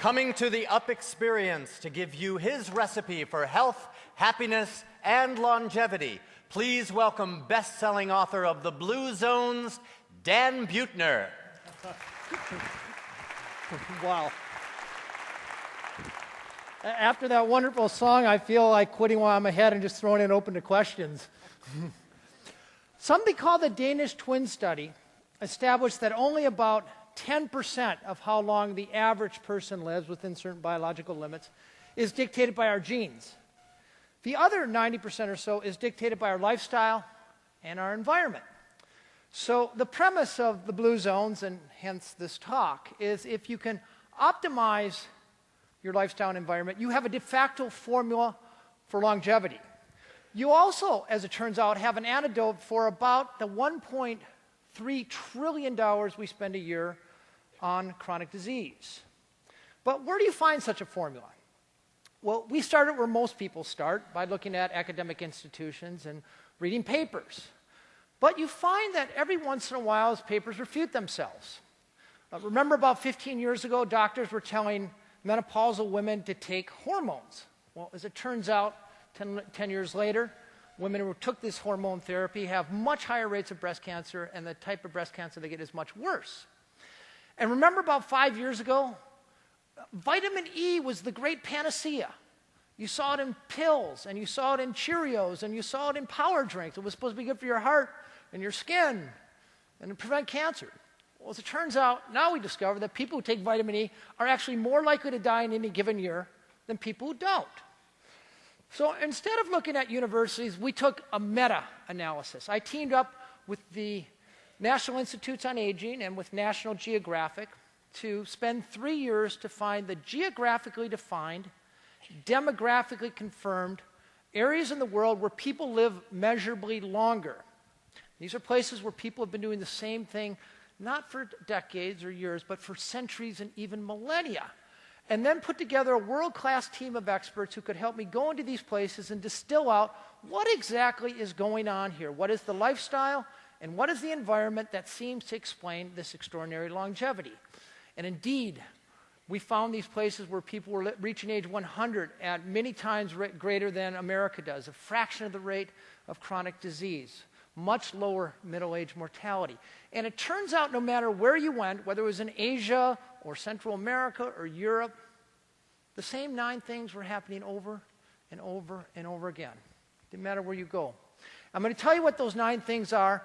coming to the Up Experience to give you his recipe for health, happiness, and longevity. Please welcome best-selling author of The Blue Zones, Dan Buettner. Wow. After that wonderful song, I feel like quitting while I'm ahead and just throwing it open to questions. Something called the Danish twin study established that only about 10% of how long the average person lives within certain biological limits is dictated by our genes. The other 90% or so is dictated by our lifestyle and our environment. So the premise of the Blue Zones, and hence this talk, is if you can optimize your lifestyle and environment, you have a de facto formula for longevity. You also, as it turns out, have an antidote for about the $1.3 trillion we spend a year on chronic disease. But where do you find such a formula? Well, we started where most people start, by looking at academic institutions and reading papers. But you find that every once in a while, those papers refute themselves. Remember about 15 years ago, doctors were telling menopausal women to take hormones. Well, as it turns out, 10 years later, women who took this hormone therapy have much higher rates of breast cancer, and the type of breast cancer they get is much worse. And remember about 5 years ago, vitamin E was the great panacea. You saw it in pills, and you saw it in Cheerios, and you saw it in power drinks. It was supposed to be good for your heart and your skin and to prevent cancer. Well, as it turns out, now we discover that people who take vitamin E are actually more likely to die in any given year than people who don't. So instead of looking at universities, we took a meta-analysis. I teamed up with the National Institutes on Aging and with National Geographic to spend 3 years to find the geographically defined, demographically confirmed areas in the world where people live measurably longer. These are places where people have been doing the same thing, not for decades or years, but for centuries and even millennia. And then put together a world-class team of experts who could help me go into these places and distill out what exactly is going on here. What is the lifestyle and what is the environment that seems to explain this extraordinary longevity? And indeed, we found these places where people were reaching age 100 at many times greater than America does, a fraction of the rate of chronic disease, much lower middle-age mortality. And it turns out no matter where you went, whether it was in Asia or Central America or Europe, the same 9 things were happening over and over and over again. Didn't matter where you go. I'm going to tell you what those 9 things are,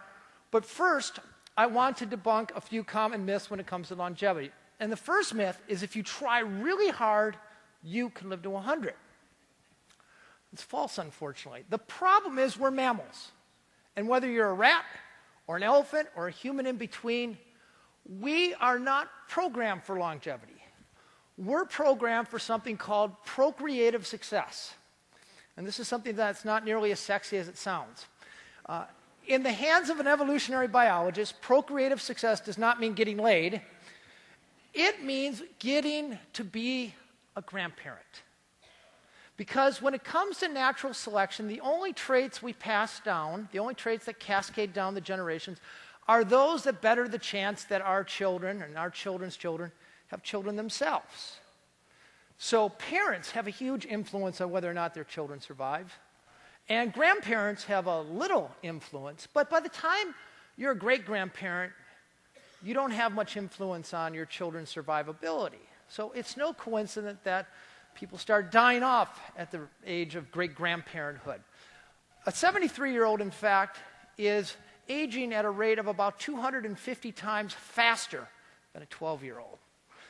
but first, I want to debunk a few common myths when it comes to longevity. And the first myth is if you try really hard, you can live to 100. It's false, unfortunately. The problem is we're mammals. And whether you're a rat or an elephant or a human in between, we are not programmed for longevity. We're programmed for something called procreative success. And this is something that's not nearly as sexy as it sounds. In the hands of an evolutionary biologist, procreative success does not mean getting laid. It means getting to be a grandparent. Because when it comes to natural selection, the only traits we pass down, the only traits that cascade down the generations, are those that better the chance that our children and our children's children have children themselves. So parents have a huge influence on whether or not their children survive. And grandparents have a little influence. But by the time you're a great-grandparent, you don't have much influence on your children's survivability. So it's no coincidence that people start dying off at the age of great-grandparenthood. A 73-year-old, in fact, is aging at a rate of about 250 times faster than a 12-year-old.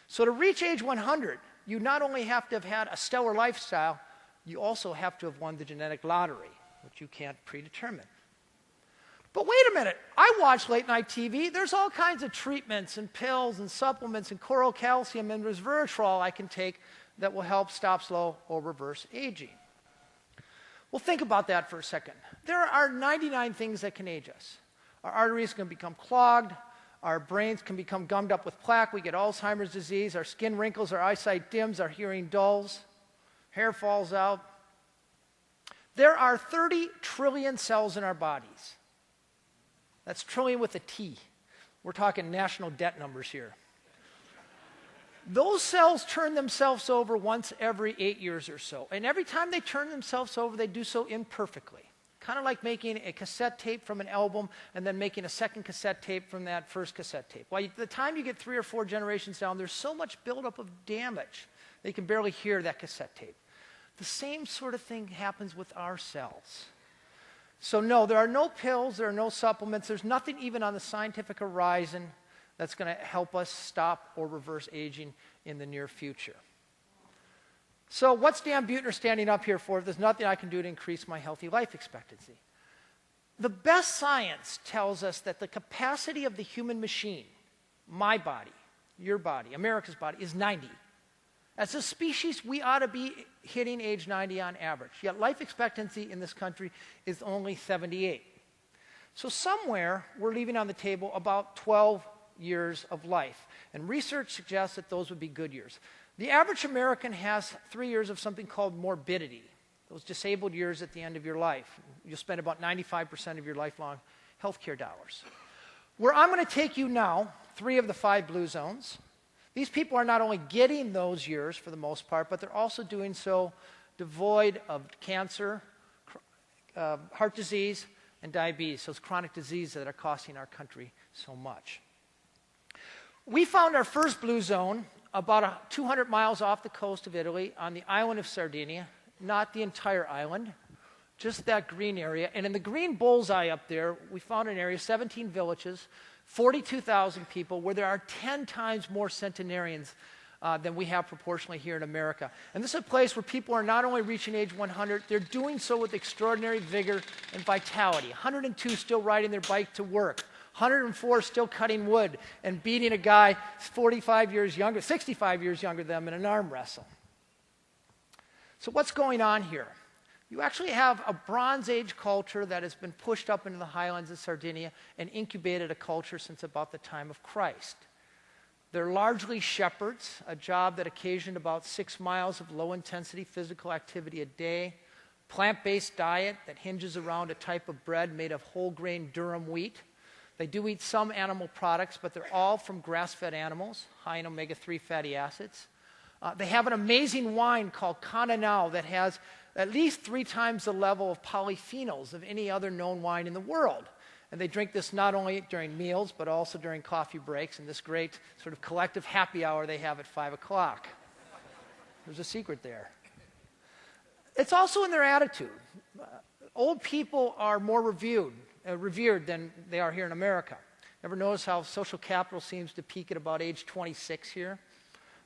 So to reach age 100, you not only have to have had a stellar lifestyle, you also have to have won the genetic lottery, which you can't predetermine. But wait a minute, I watch late-night TV. There's all kinds of treatments and pills and supplements and coral calcium and resveratrol I can take that will help stop, slow, or reverse aging. Well, think about that for a second. There are 99 things that can age us. Our arteries can become clogged. Our brains can become gummed up with plaque. We get Alzheimer's disease. Our skin wrinkles. Our eyesight dims. Our hearing dulls. Hair falls out. There are 30 trillion cells in our bodies. That's trillion with a T. We're talking national debt numbers here. Those cells turn themselves over once every 8 years or so. And every time they turn themselves over, they do so imperfectly. Kind of like making a cassette tape from an album and then making a second cassette tape from that first cassette tape. By the time you get 3 or 4 generations down, there's so much buildup of damage that you can barely hear that cassette tape. The same sort of thing happens with our cells. So no, there are no pills, there are no supplements, there's nothing even on the scientific horizon that's going to help us stop or reverse aging in the near future. So what's Dan Buettner standing up here for if there's nothing I can do to increase my healthy life expectancy? The best science tells us that the capacity of the human machine, my body, your body, America's body, is 90. As a species, we ought to be hitting age 90 on average. Yet life expectancy in this country is only 78. So somewhere, we're leaving on the table about 12 years of life. And research suggests that those would be good years. The average American has 3 years of something called morbidity, those disabled years at the end of your life. You'll spend about 95% of your lifelong healthcare dollars. Where I'm going to take you now, 3 of the 5 blue zones, these people are not only getting those years for the most part, but they're also doing so devoid of cancer, heart disease, and diabetes, those chronic diseases that are costing our country so much. We found our first blue zone about 200 miles off the coast of Italy on the island of Sardinia, not the entire island, just that green area. And in the green bullseye up there, we found an area, 17 villages, 42,000 people, where there are 10 times more centenarians than we have proportionally here in America. And this is a place where people are not only reaching age 100, they're doing so with extraordinary vigor and vitality. 102 still riding their bike to work. 104 still cutting wood and beating a guy 65 years younger than them in an arm wrestle. So what's going on here? You actually have a Bronze Age culture that has been pushed up into the highlands of Sardinia and incubated a culture since about the time of Christ. They're largely shepherds, a job that occasioned about 6 miles of low-intensity physical activity a day, plant-based diet that hinges around a type of bread made of whole-grain durum wheat. They do eat some animal products, but they're all from grass-fed animals, high in omega-3 fatty acids. They have an amazing wine called Cananao that has at least 3 times the level of polyphenols of any other known wine in the world. And they drink this not only during meals, but also during coffee breaks and this great sort of collective happy hour they have at 5 o'clock. There's a secret there. It's also in their attitude. Old people are more revered than they are here in America. Ever notice how social capital seems to peak at about age 26 here?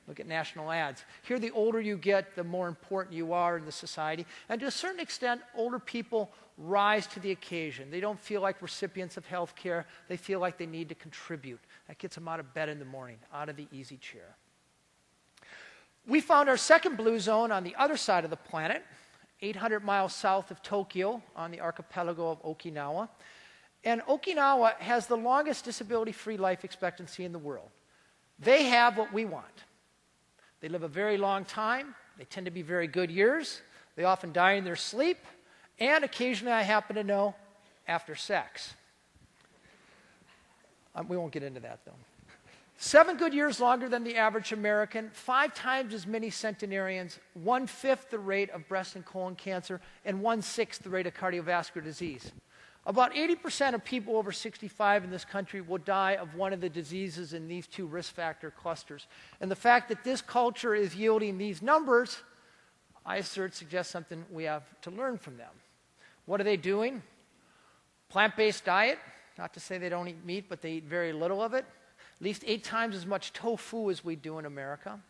Look at national ads. Here, the older you get, the more important you are in the society. And to a certain extent, older people rise to the occasion. They don't feel like recipients of health care. They feel like they need to contribute. That gets them out of bed in the morning, out of the easy chair. We found our second blue zone on the other side of the planet, 800 miles south of Tokyo on the archipelago of Okinawa. And Okinawa has the longest disability-free life expectancy in the world. They have what we want. They live a very long time. They tend to be very good years. They often die in their sleep. And occasionally, I happen to know, after sex. We won't get into that, though. 7 good years longer than the average American, 5 times as many centenarians, 1/5 the rate of breast and colon cancer, and 1/6 the rate of cardiovascular disease. About 80% of people over 65 in this country will die of one of the diseases in these 2 risk factor clusters. And the fact that this culture is yielding these numbers, I assert, suggests something we have to learn from them. What are they doing? Plant-based diet. Not to say they don't eat meat, but they eat very little of it. At least 8 times as much tofu as we do in America.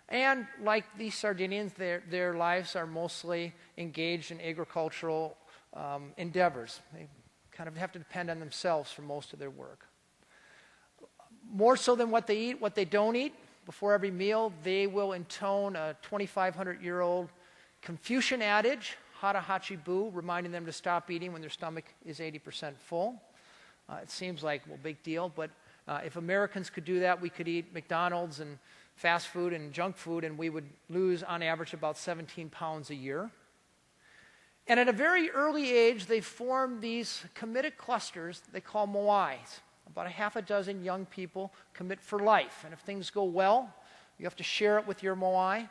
And like these Sardinians, their lives are mostly engaged in agricultural endeavors. They kind of have to depend on themselves for most of their work. More so than what they eat, what they don't eat, before every meal, they will intone a 2,500-year-old Confucian adage, hara hachi bu, reminding them to stop eating when their stomach is 80% full. It seems like, well, big deal, but if Americans could do that, we could eat McDonald's and fast food and junk food, and we would lose, on average, about 17 pounds a year. And at a very early age, they form these committed clusters they call moais. About 6 young people commit for life. And if things go well, You have to share it with your Moai.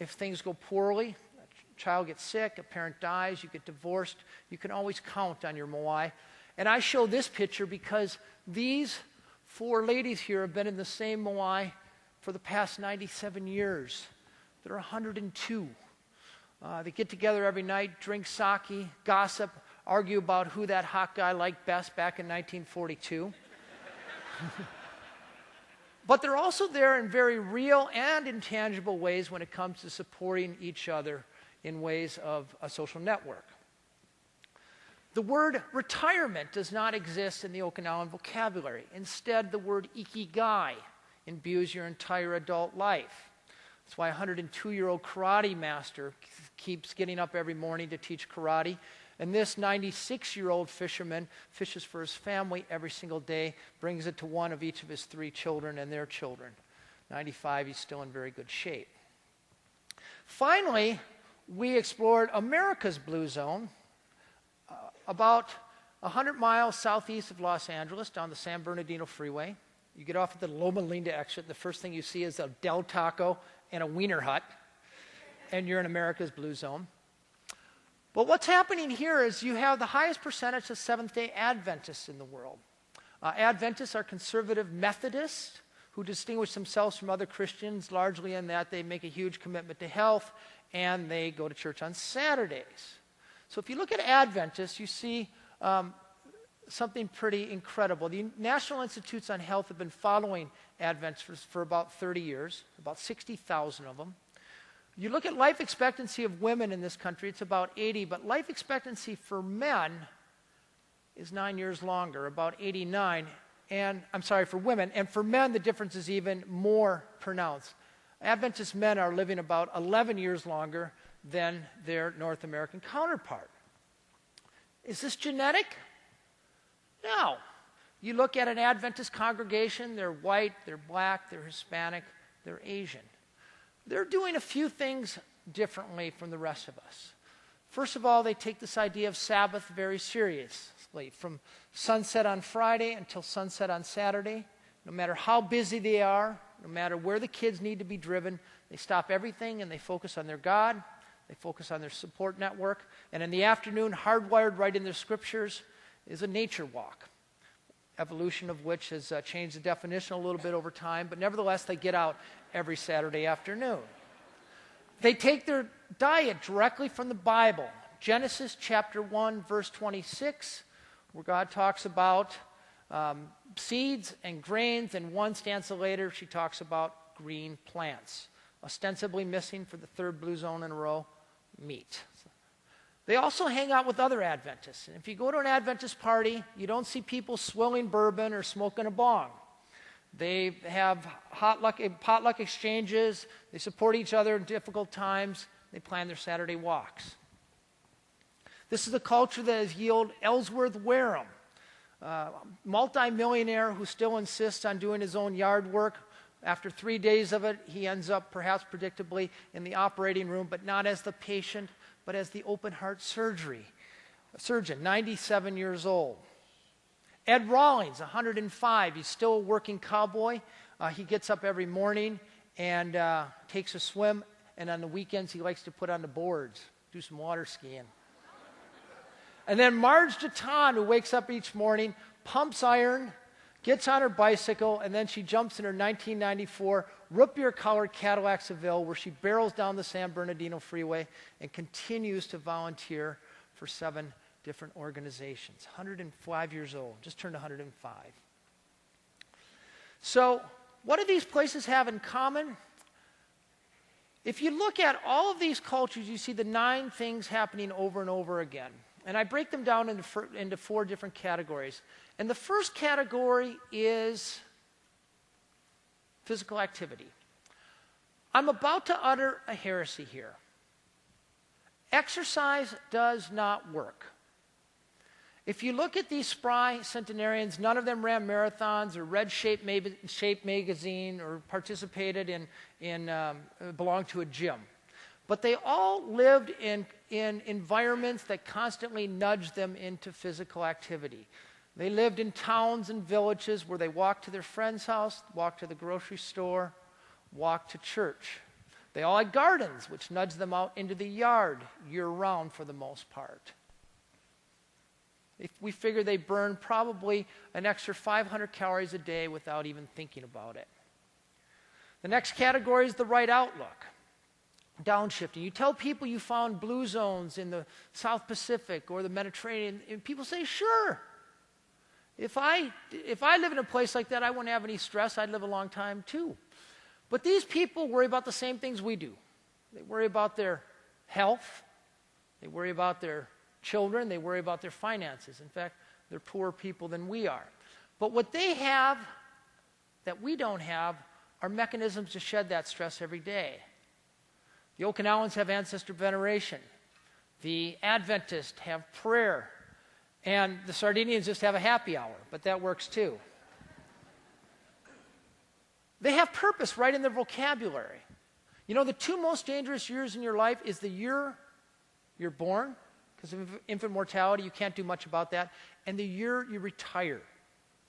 If things go poorly, a child gets sick, a parent dies, you get divorced, you can always count on your Moai. And I show this picture because these 4 ladies here have been in the same Moai for the past 97 years. They're 102. They get together every night, drink sake, gossip, argue about who that hot guy liked best back in 1942. But they're also there in very real and intangible ways when it comes to supporting each other in ways of a social network. The word retirement does not exist in the Okinawan vocabulary. Instead, the word ikigai imbues your entire adult life. That's why a 102-year-old karate master keeps getting up every morning to teach karate. And this 96-year-old fisherman fishes for his family every single day, brings it to one of each of his 3 children and their children. 95, he's still in very good shape. Finally, we explored America's Blue Zone, about 100 miles southeast of Los Angeles, down the San Bernardino Freeway. You get off at the Loma Linda exit, the first thing you see is a Del Taco and a Wiener Hut, and you're in America's Blue Zone. But what's happening here is you have the highest percentage of Seventh-day Adventists in the world. Adventists are conservative Methodists who distinguish themselves from other Christians largely in that they make a huge commitment to health and they go to church on Saturdays. So if you look at Adventists, you see something pretty incredible. The National Institutes on Health have been following Adventists for about 30 years, about 60,000 of them. You look at life expectancy of women in this country, it's about 80, but life expectancy for men is 9 years longer, about 89. And I'm sorry, for women. And for men, the difference is even more pronounced. Adventist men are living about 11 years longer than their North American counterpart. Is this genetic? No. You look at an Adventist congregation, they're white, they're black, they're Hispanic, they're Asian. They're doing a few things differently from the rest of us. First of all, they take this idea of Sabbath very seriously. From sunset on Friday until sunset on Saturday, no matter how busy they are, no matter where the kids need to be driven, they stop everything and they focus on their God, they focus on their support network, and in the afternoon, hardwired right in their scriptures, is a nature walk, evolution of which has changed the definition a little bit over time, but nevertheless, they get out every Saturday afternoon. They take their diet directly from the Bible. Genesis chapter 1, verse 26, where God talks about seeds and grains, and one stanza later, she talks about green plants. Ostensibly missing for the 3rd Blue Zone in a row, meat. They also hang out with other Adventists. And if you go to an Adventist party, you don't see people swilling bourbon or smoking a bong. They have potluck exchanges. They support each other in difficult times. They plan their Saturday walks. This is a culture that has yielded Ellsworth Wareham, multi-millionaire who still insists on doing his own yard work. After 3 days of it, he ends up, perhaps predictably, in the operating room, but not as the patient, but as the open-heart surgeon, 97 years old. Ed Rawlings, 105, he's still a working cowboy. He gets up every morning and takes a swim, and on the weekends he likes to put on the boards, do some water skiing. And then Marge Deton, who wakes up each morning, pumps iron, gets on her bicycle, and then she jumps in her 1994 root beer-colored Cadillac Seville, where she barrels down the San Bernardino Freeway and continues to volunteer for 7 different organizations. 105 years old, just turned 105. So, what do these places have in common? If you look at all of these cultures, you see the 9 things happening over and over again. And I break them down into 4 different categories. And the first category is physical activity. I'm about to utter a heresy here. Exercise does not work. If you look at these spry centenarians, none of them ran marathons or read Shape magazine or participated belonged to a gym. But they all lived in environments that constantly nudged them into physical activity. They lived in towns and villages where they walked to their friend's house, walked to the grocery store, walk to church. They all had gardens, which nudged them out into the yard year-round for the most part. We figure they burn probably an extra 500 calories a day without even thinking about it. The next category is the right outlook. Downshifting. You tell people you found blue zones in the South Pacific or the Mediterranean, and people say, sure. If I live in a place like that, I wouldn't have any stress. I'd live a long time too. But these people worry about the same things we do. They worry about their health. They worry about their children. They worry about their finances. In fact, they're poorer people than we are. But what they have that we don't have are mechanisms to shed that stress every day. The Okinawans have ancestor veneration. The Adventists have prayer. And the Sardinians just have a happy hour, but that works too. They have purpose right in their vocabulary. You know, the two most dangerous years in your life is the year you're born, because of infant mortality, you can't do much about that, and the year you retire.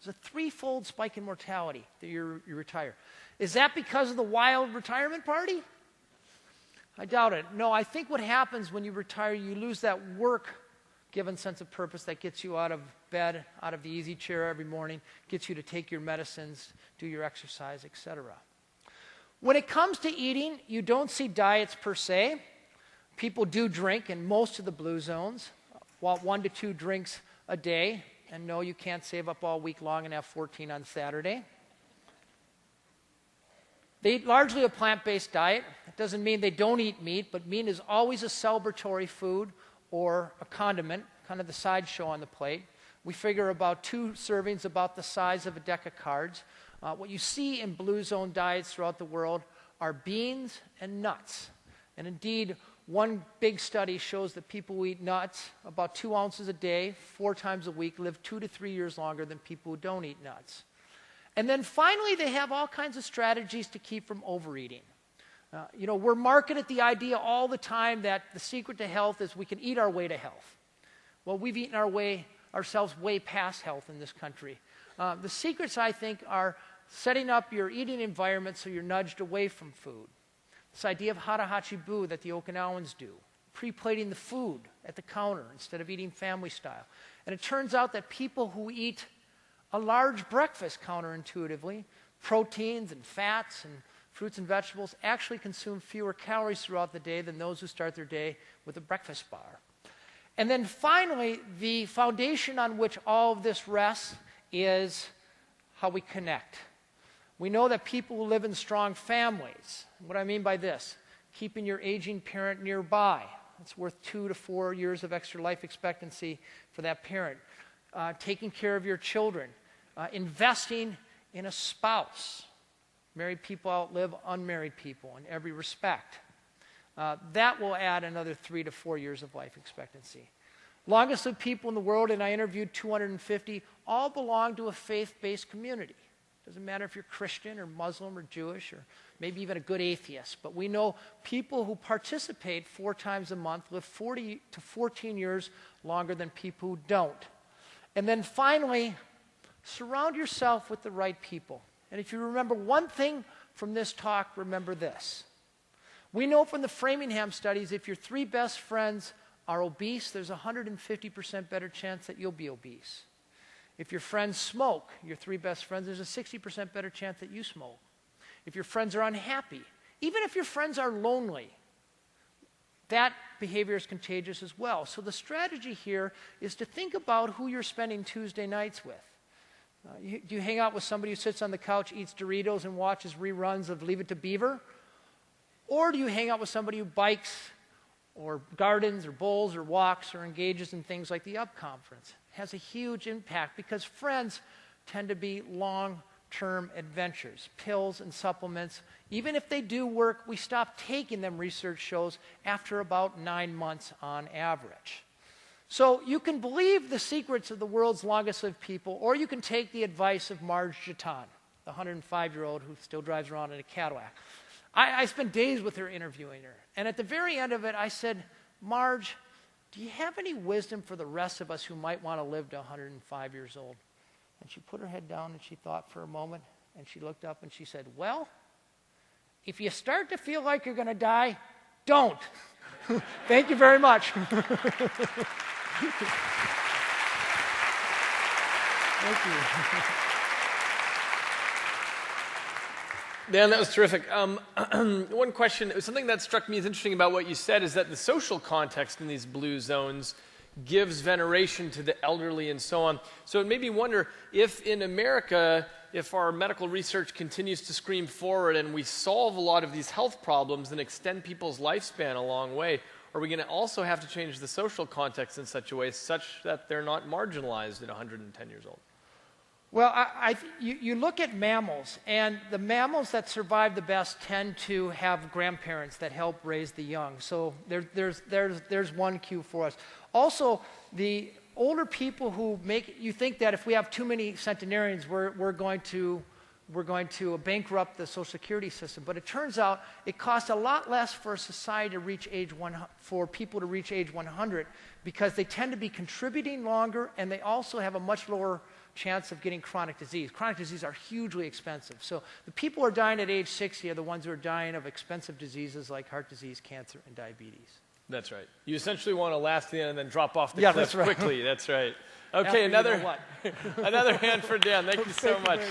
There's a threefold spike in mortality the year you retire. Is that because of the wild retirement party? I doubt it. No, I think what happens when you retire, you lose that work-given sense of purpose that gets you out of bed, out of the easy chair every morning, gets you to take your medicines, do your exercise, etc. When it comes to eating, you don't see diets per se. People do drink in most of the blue zones, 1 to 2 drinks a day. And no, you can't save up all week long and have 14 on Saturday. They eat largely a plant-based diet. It doesn't mean they don't eat meat, but meat is always a celebratory food or a condiment, kind of the sideshow on the plate. We figure about 2 servings, about the size of a deck of cards. What you see in blue zone diets throughout the world are beans and nuts. And indeed, one big study shows that people who eat nuts, about 2 ounces a day, 4 times a week, live 2 to 3 years longer than people who don't eat nuts. And then finally, they have all kinds of strategies to keep from overeating. We're marketed the idea all the time that the secret to health is we can eat our way to health. Well, we've eaten ourselves way past health in this country. The secrets, I think, are setting up your eating environment so you're nudged away from food. This idea of hara hachibu that the Okinawans do, pre-plating the food at the counter instead of eating family style. And it turns out that people who eat a large breakfast counterintuitively, proteins and fats and fruits and vegetables, actually consume fewer calories throughout the day than those who start their day with a breakfast bar. And then finally, the foundation on which all of this rests is how we connect. We know that people who live in strong families, what I mean by this, keeping your aging parent nearby, it's worth 2 to 4 years of extra life expectancy for that parent. Taking care of your children, investing in a spouse. Married people outlive unmarried people in every respect. That will add another 3 to 4 years of life expectancy. Longest lived people in the world, and I interviewed 250, all belong to a faith-based community. Doesn't matter if you're Christian or Muslim or Jewish or maybe even a good atheist, but we know people who participate 4 times a month live 40 to 14 years longer than people who don't. And then finally, surround yourself with the right people. And if you remember one thing from this talk, remember this. We know from the Framingham studies, if your 3 best friends are obese, there's a 150% better chance that you'll be obese. If your friends smoke, your 3 best friends, there's a 60% better chance that you smoke. If your friends are unhappy, even if your friends are lonely, that behavior is contagious as well. So the strategy here is to think about who you're spending Tuesday nights with. Do you hang out with somebody who sits on the couch, eats Doritos, and watches reruns of Leave It to Beaver? Or do you hang out with somebody who bikes or gardens or bowls or walks or engages in things like the UP conference? It has a huge impact because friends tend to be long-term adventures. Pills and supplements, even if they do work, we stop taking them, research shows, after about 9 months on average. So you can believe the secrets of the world's longest-lived people, or you can take the advice of Marge Jatan, the 105-year-old who still drives around in a Cadillac. I spent days with her interviewing her, and at the very end of it, I said, Marge, do you have any wisdom for the rest of us who might want to live to 105 years old? And she put her head down and she thought for a moment, and she looked up and she said, well, if you start to feel like you're going to die, don't. Thank you very much. Thank you. Dan, that was terrific. One question, something that struck me as interesting about what you said is that the social context in these blue zones gives veneration to the elderly and so on. So it made me wonder if in America, if our medical research continues to scream forward and we solve a lot of these health problems and extend people's lifespan a long way, are we going to also have to change the social context in such a way such that they're not marginalized at 110 years old? Well, you look at mammals, and the mammals that survive the best tend to have grandparents that help raise the young. So there's one cue for us. Also, the older people who make you think that if we have too many centenarians, we're going to bankrupt the Social Security system. But it turns out it costs a lot less for a society to reach for people to reach age 100 because they tend to be contributing longer, and they also have a much lower chance of getting chronic disease. Chronic diseases are hugely expensive. So the people who are dying at age 60 are the ones who are dying of expensive diseases like heart disease, cancer, and diabetes. That's right. You essentially want to last to the end and then drop off the cliff that's right. quickly. That's right. Okay, After another, you know what. another hand for Dan. Thank you so much.